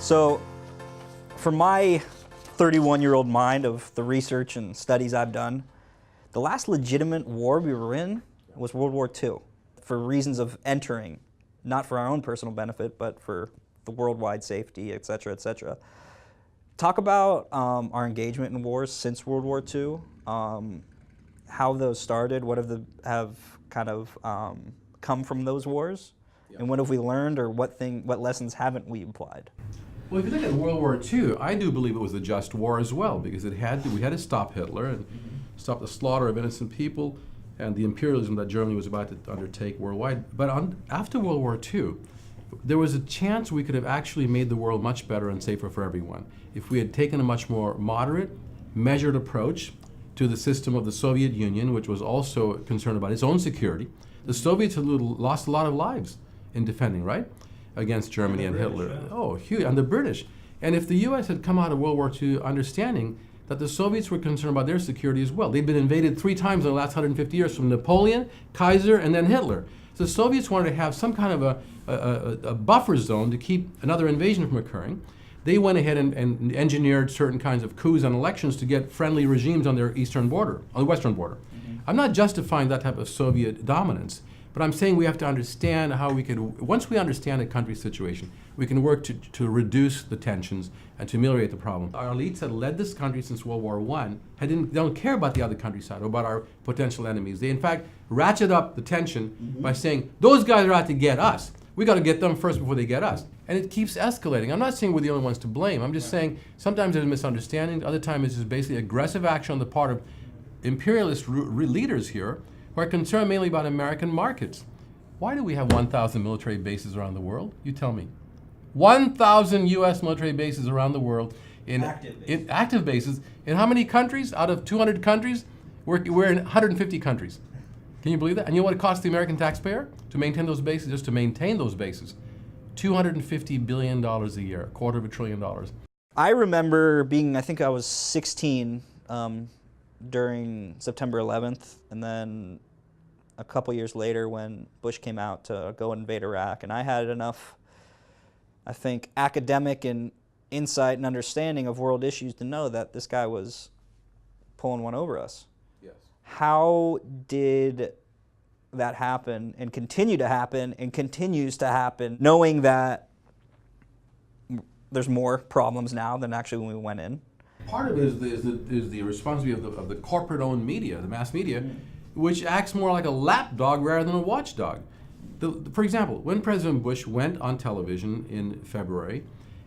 So, for my 31-year-old mind of the research and studies I've done, the last legitimate war we were in was World War II, for reasons of entering, not for our own personal benefit, but for the worldwide safety, et cetera, et cetera. Talk about our engagement in wars since World War II, how those started, what have kind of come from those wars, and what have we learned, or what lessons haven't we applied? Well, if you look at World War II, I do believe it was a just war as well, because we had to stop Hitler and stop the slaughter of innocent people and the imperialism that Germany was about to undertake worldwide. But after World War II, there was a chance we could have actually made the world much better and safer for everyone if we had taken a much more moderate, measured approach to the system of the Soviet Union, which was also concerned about its own security. The Soviets had lost a lot of lives in defending, right, against Germany and Hitler. Yeah. Oh, huge, and the British. And if the U.S. had come out of World War II understanding that the Soviets were concerned about their security as well. They'd been invaded 3 times in the last 150 years, from Napoleon, Kaiser, and then Hitler. So the Soviets wanted to have some kind of a buffer zone to keep another invasion from occurring. They went ahead and engineered certain kinds of coups and elections to get friendly regimes on their eastern border, on the western border. I'm not justifying that type of Soviet dominance, but I'm saying we have to understand how we can, once we understand a country's situation, we can work to reduce the tensions and to ameliorate the problem. Our elites that led this country since World War I don't care about the other countryside or about our potential enemies. They in fact ratchet up the tension by saying, those guys are out to get us. We got to get them first before they get us. And it keeps escalating. I'm not saying we're the only ones to blame. I'm just saying sometimes there's a misunderstanding. Other times it's just basically aggressive action on the part of imperialist leaders here who are concerned mainly about American markets. Why do we have 1,000 military bases around the world? You tell me. 1,000 U.S. military bases around the world in active bases. In how many countries? Out of 200 countries, we're in 150 countries. Can you believe that? And you know what it costs the American taxpayer to maintain those bases, just to maintain those bases? $250 billion a year, $250 billion. I remember being, I think I was 16 during September 11th, and then a couple years later when Bush came out to go invade Iraq, and I had enough, I think, academic and insight and understanding of world issues to know that this guy was pulling one over us. Yes. How did that happen and continue to happen and continues to happen, knowing that there's more problems now than actually when we went in? Part of it is the responsibility of the corporate-owned media, the mass media, which acts more like a lapdog rather than a watchdog. For example, when President Bush went on television in February,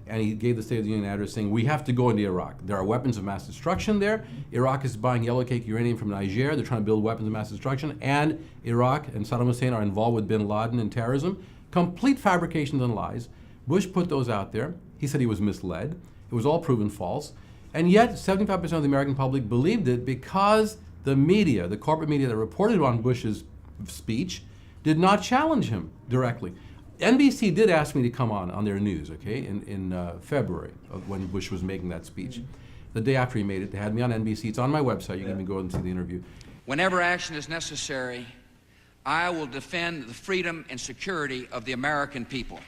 and he gave the State of the Union address saying, we have to go into Iraq. There are weapons of mass destruction there. Iraq is buying yellow cake uranium from Niger. They're trying to build weapons of mass destruction. And Iraq and Saddam Hussein are involved with bin Laden and terrorism. Complete fabrications and lies. Bush put those out there. He said he was misled. It was all proven false. And yet, 75% of the American public believed it because the media, the corporate media that reported on Bush's speech, did not challenge him directly. NBC did ask me to come on their news, okay, in February when Bush was making that speech. The day after he made it, they had me on NBC. It's on my website. You can even go and see the interview. Whenever action is necessary, I will defend the freedom and security of the American people.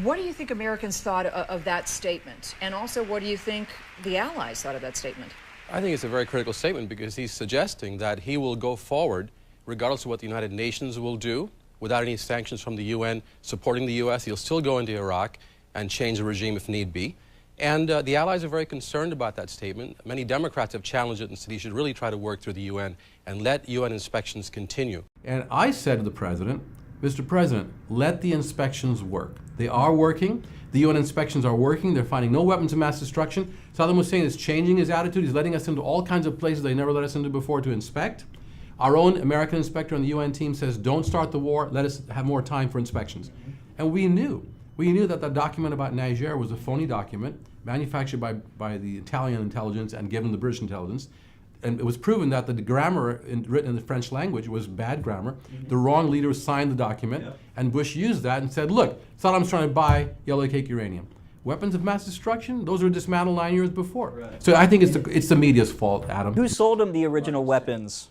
What do you think Americans thought of that statement? And also, what do you think the Allies thought of that statement? I think it's a very critical statement because he's suggesting that he will go forward regardless of what the United Nations will do, without any sanctions from the UN supporting the U.S. He'll still go into Iraq and change the regime if need be. And the Allies are very concerned about that statement. Many Democrats have challenged it and said he should really try to work through the UN and let UN inspections continue. And I said to the President, Mr. President, let the inspections work. They are working. The UN inspections are working. They're finding no weapons of mass destruction. Saddam Hussein is changing his attitude. He's letting us into all kinds of places they never let us into before to inspect. Our own American inspector on the UN team says, don't start the war, let us have more time for inspections. And we knew that the document about Niger was a phony document manufactured by the Italian intelligence and given the British intelligence. And it was proven that the grammar written in the French language was bad grammar. The wrong leader signed the document, and Bush used that and said, look, Saddam's trying to buy yellow cake uranium. Weapons of mass destruction, those were dismantled 9 years before. Right. So I think it's the media's fault, Adam. Who sold him the original weapons?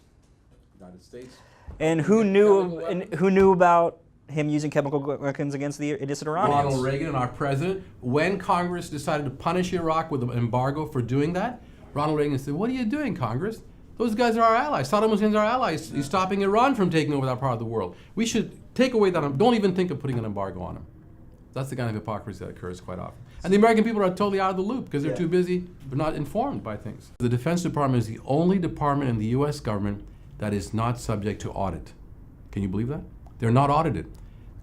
United States. And who knew about him using chemical weapons against the innocent Iranians. Ronald Reagan and our president, when Congress decided to punish Iraq with an embargo for doing that, Ronald Reagan said, "What are you doing, Congress? Those guys are our allies. Saddam Hussein's our allies. He's stopping Iran from taking over that part of the world. We should take away that. Don't even think of putting an embargo on him." That's the kind of hypocrisy that occurs quite often. And the American people are totally out of the loop because they're too busy, but not informed by things. The Defense Department is the only department in the U.S. government that is not subject to audit. Can you believe that? They're not audited.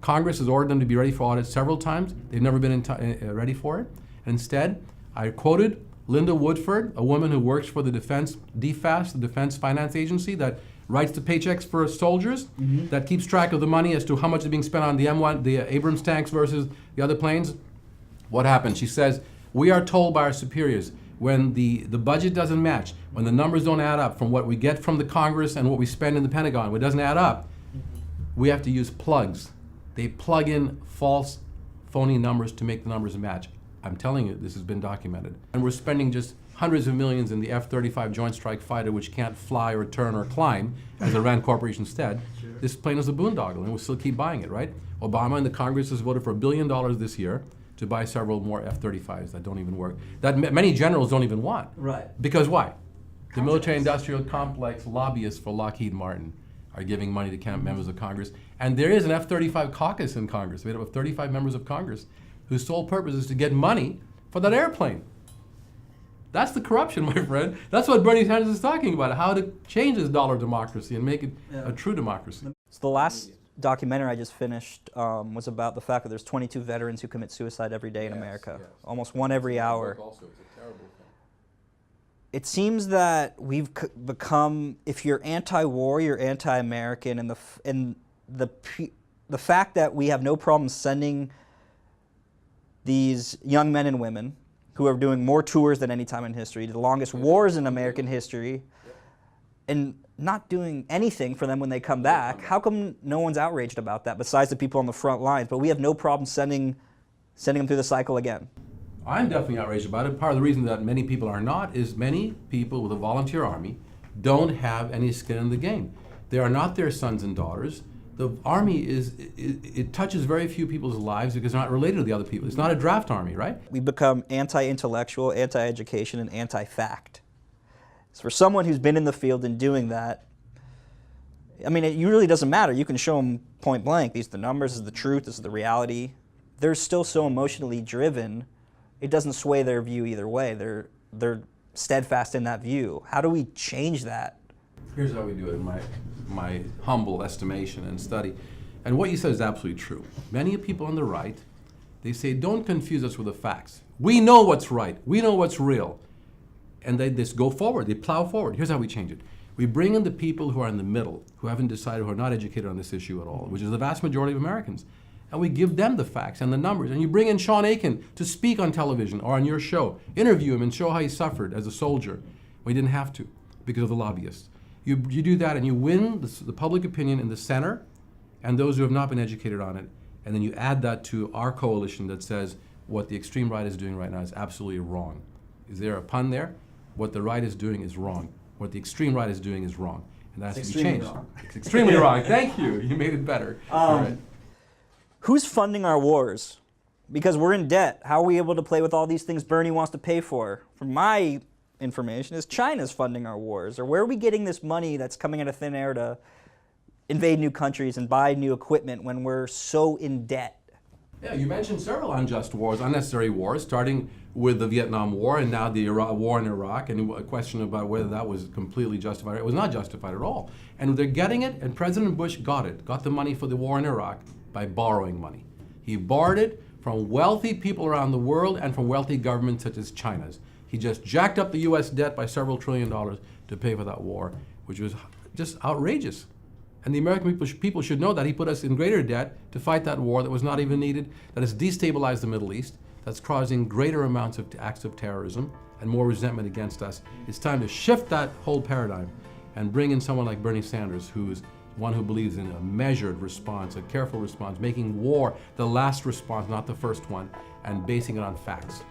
Congress has ordered them to be ready for audit several times. They've never been ready for it. Instead, I quoted Linda Woodford, a woman who works for the Defense DFAS, the Defense Finance Agency, that writes the paychecks for soldiers, that keeps track of the money as to how much is being spent on the M1, the Abrams tanks versus the other planes. What happened? She says, "We are told by our superiors when the budget doesn't match, when the numbers don't add up from what we get from the Congress and what we spend in the Pentagon, when it doesn't add up, we have to use plugs. They plug in false, phony numbers to make the numbers match." I'm telling you, this has been documented. And we're spending just hundreds of millions in the F-35 Joint Strike Fighter, which can't fly or turn or climb, as the Rand Corporation instead. Sure. This plane is a boondoggle, and we'll still keep buying it, right? Obama and the Congress has voted for $1 billion this year to buy several more F-35s that don't even work, that many generals don't even want. Right. Because why? The military-industrial complex lobbyists for Lockheed Martin are giving money to members of Congress. And there is an F-35 caucus in Congress, made up of 35 members of Congress, whose sole purpose is to get money for that airplane. That's the corruption, my friend. That's what Bernie Sanders is talking about, how to change this dollar democracy and make it a true democracy. So the last documentary I just finished was about the fact that there's 22 veterans who commit suicide every day in America, almost one every hour. Also, it's a terrible thing. It seems that we've become, if you're anti-war, you're anti-American, and the fact that we have no problem sending these young men and women who are doing more tours than any time in history, the longest wars in American history, and not doing anything for them when they come back. How come no one's outraged about that besides the people on the front lines, but we have no problem sending them through the cycle again? I'm definitely outraged about it. Part of the reason that many people are not is many people with a volunteer army don't have any skin in the game. They are not their sons and daughters. The army it touches very few people's lives because they're not related to the other people. It's not a draft army, right? We become anti-intellectual, anti-education, and anti-fact. So for someone who's been in the field and doing that, I mean, it really doesn't matter. You can show them point blank, these are the numbers, this is the truth, this is the reality. They're still so emotionally driven, it doesn't sway their view either way. They're steadfast in that view. How do we change that? Here's how we do it in my humble estimation and study. And what you said is absolutely true. Many people on the right, they say, don't confuse us with the facts. We know what's right. We know what's real. And they just go forward. They plow forward. Here's how we change it. We bring in the people who are in the middle, who haven't decided, who are not educated on this issue at all, which is the vast majority of Americans. And we give them the facts and the numbers. And you bring in Sean Aiken to speak on television or on your show. Interview him and show how he suffered as a soldier when he didn't have to because of the lobbyists. You do that and you win the public opinion in the center and those who have not been educated on it. And then you add that to our coalition that says what the extreme right is doing right now is absolutely wrong. Is there a pun there? What the right is doing is wrong. What the extreme right is doing is wrong. And that has to be changed. It's extremely wrong. Thank you. You made it better. Right. Who's funding our wars? Because we're in debt. How are we able to play with all these things Bernie wants to pay for? From my information is China's funding our wars, or where are we getting this money that's coming out of thin air to invade new countries and buy new equipment when we're so in debt? Yeah, you mentioned several unjust wars, unnecessary wars, starting with the Vietnam War and now the war in Iraq, and a question about whether that was completely justified. It was not justified at all. And they're getting it, and President Bush got the money for the war in Iraq by borrowing money. He borrowed it from wealthy people around the world and from wealthy governments such as China's. He just jacked up the U.S. debt by several $1 trillion to pay for that war, which was just outrageous. And the American people should know that he put us in greater debt to fight that war that was not even needed, that has destabilized the Middle East, that's causing greater amounts of acts of terrorism and more resentment against us. It's time to shift that whole paradigm and bring in someone like Bernie Sanders, who's one who believes in a measured response, a careful response, making war the last response, not the first one, and basing it on facts.